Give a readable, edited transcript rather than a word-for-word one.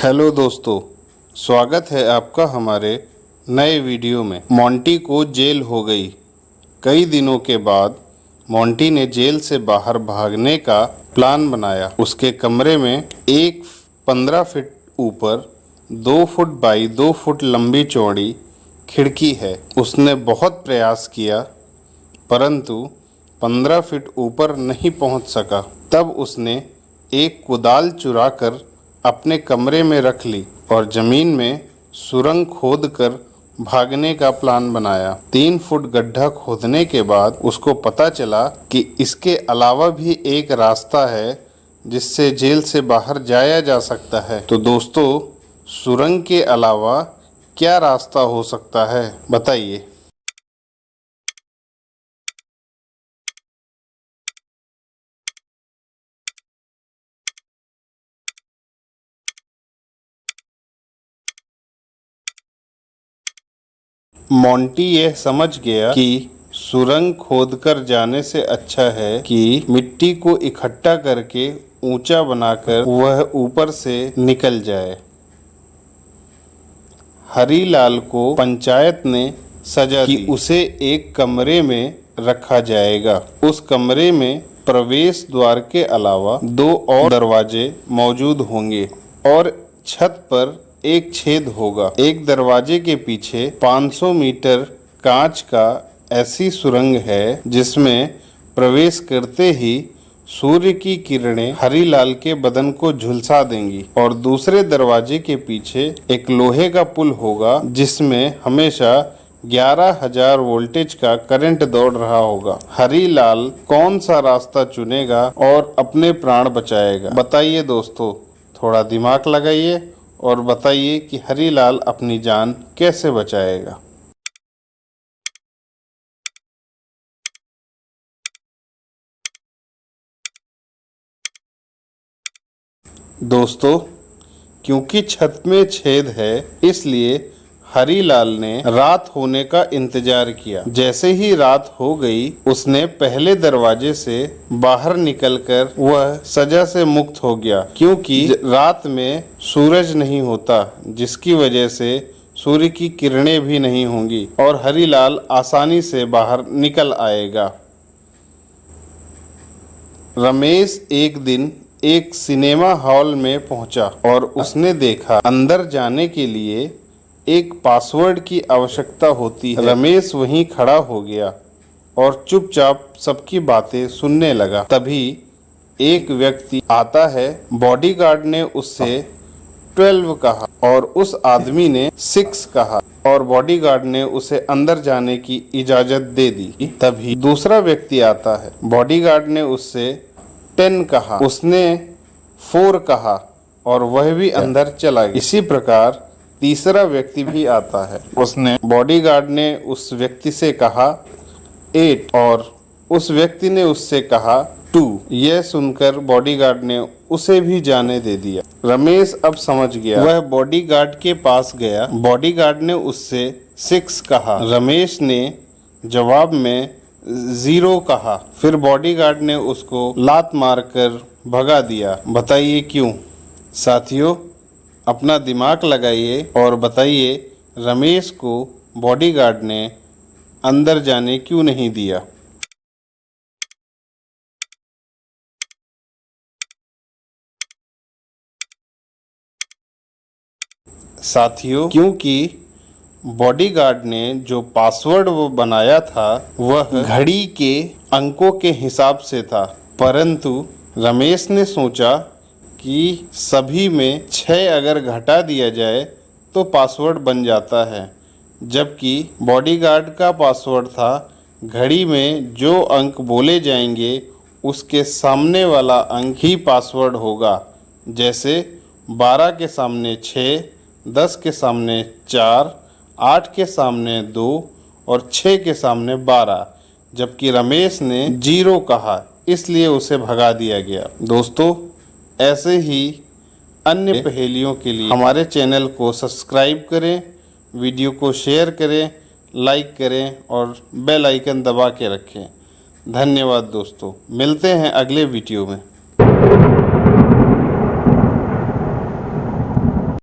Hello दोस्तों, स्वागत है आपका हमारे नए वीडियो में। मोंटी को जेल हो गई। कई दिनों के बाद मोंटी ने जेल से बाहर भागने का प्लान बनाया। उसके कमरे में एक 15 फीट ऊपर 2 फुट बाई 2 फुट लंबी चौड़ी खिड़की है। उसने बहुत प्रयास किया परंतु 15 फीट ऊपर नहीं पहुंच सका। तब उसने एक कुदाल चुराकर अपने कमरे में रख ली और जमीन में सुरंग खोदकर भागने का प्लान बनाया। 3 फुट गड्ढा खोदने के बाद उसको पता चला कि इसके अलावा भी एक रास्ता है जिससे जेल से बाहर जाया जा सकता है। तो दोस्तों, सुरंग के अलावा क्या रास्ता हो सकता है, बताइए। मोंटी यह समझ गया कि सुरंग खोदकर जाने से अच्छा है कि मिट्टी को इकट्ठा करके ऊंचा बनाकर वह ऊपर से निकल जाए। हरीलाल को पंचायत ने सजा दी कि उसे एक कमरे में रखा जाएगा। उस कमरे में प्रवेश द्वार के अलावा 2 और दरवाजे मौजूद होंगे और छत पर एक छेद होगा। एक दरवाजे के पीछे 500 मीटर कांच का ऐसी सुरंग है जिसमें प्रवेश करते ही सूर्य की किरणें हरीलाल के बदन को झुलसा देंगी। और दूसरे दरवाजे के पीछे एक लोहे का पुल होगा जिसमें हमेशा 11,000 वोल्टेज का करंट दौड़ रहा होगा। हरीलाल कौन सा रास्ता चुनेगा और अपने प्राण बचाएगा, बताइए दोस्तों। थोड़ा दिमाग लगाइए और बताइए कि हरीलाल अपनी जान कैसे बचाएगा। दोस्तों, क्योंकि छत में छेद है इसलिए हरीलाल ने रात होने का इंतजार किया। जैसे ही रात हो गई उसने पहले दरवाजे से बाहर निकलकर वह सजा से मुक्त हो गया, क्योंकि रात में सूरज नहीं होता जिसकी वजह से सूर्य की किरणें भी नहीं होंगी और हरीलाल आसानी से बाहर निकल आएगा। रमेश एक दिन एक सिनेमा हॉल में पहुंचा और उसने देखा अंदर जाने के लिए एक पासवर्ड की आवश्यकता होती है। रमेश वहीं खड़ा हो गया और चुपचाप सबकी बातें सुनने लगा। तभी एक व्यक्ति आता है। बॉडीगार्ड ने उससे 12 कहा और उस आदमी ने 6 कहा और बॉडीगार्ड ने उसे अंदर जाने की इजाजत दे दी। तभी दूसरा व्यक्ति आता है। बॉडीगार्ड ने उससे 10 कहा, उसने 4 कहा और वह भी अंदर चला गया। इसी प्रकार तीसरा व्यक्ति भी आता है। उसने बॉडीगार्ड ने उस व्यक्ति से कहा 8 और उस व्यक्ति ने उससे कहा 2। यह सुनकर बॉडीगार्ड ने उसे भी जाने दे दिया। रमेश अब समझ गया। वह बॉडीगार्ड के पास गया। बॉडीगार्ड ने उससे 6 कहा। रमेश ने जवाब में 0 कहा। फिर बॉडीगार्ड ने उसको लात मारकर भगा दिया। बताइए क्यों? साथियों, अपना दिमाग लगाइए और बताइए रमेश को बॉडीगार्ड ने अंदर जाने क्यों नहीं दिया। साथियों, क्योंकि बॉडीगार्ड ने जो पासवर्ड वो बनाया था वह घड़ी के अंकों के हिसाब से था, परंतु रमेश ने सोचा कि सभी में 6 अगर घटा दिया जाए तो पासवर्ड बन जाता है, जबकि बॉडीगार्ड का पासवर्ड था घड़ी में जो अंक बोले जाएंगे उसके सामने वाला अंक ही पासवर्ड होगा। जैसे 12 के सामने 6, 10 के सामने 4, 8 के सामने 2 और 6 के सामने 12। जबकि रमेश ने 0 कहा इसलिए उसे भगा दिया गया। दोस्तों, ऐसे ही अन्य पहेलियों के लिए हमारे चैनल को सब्सक्राइब करें, वीडियो को शेयर करें, लाइक करें और बेल आइकन दबा के रखें। धन्यवाद दोस्तों, मिलते हैं अगले वीडियो में।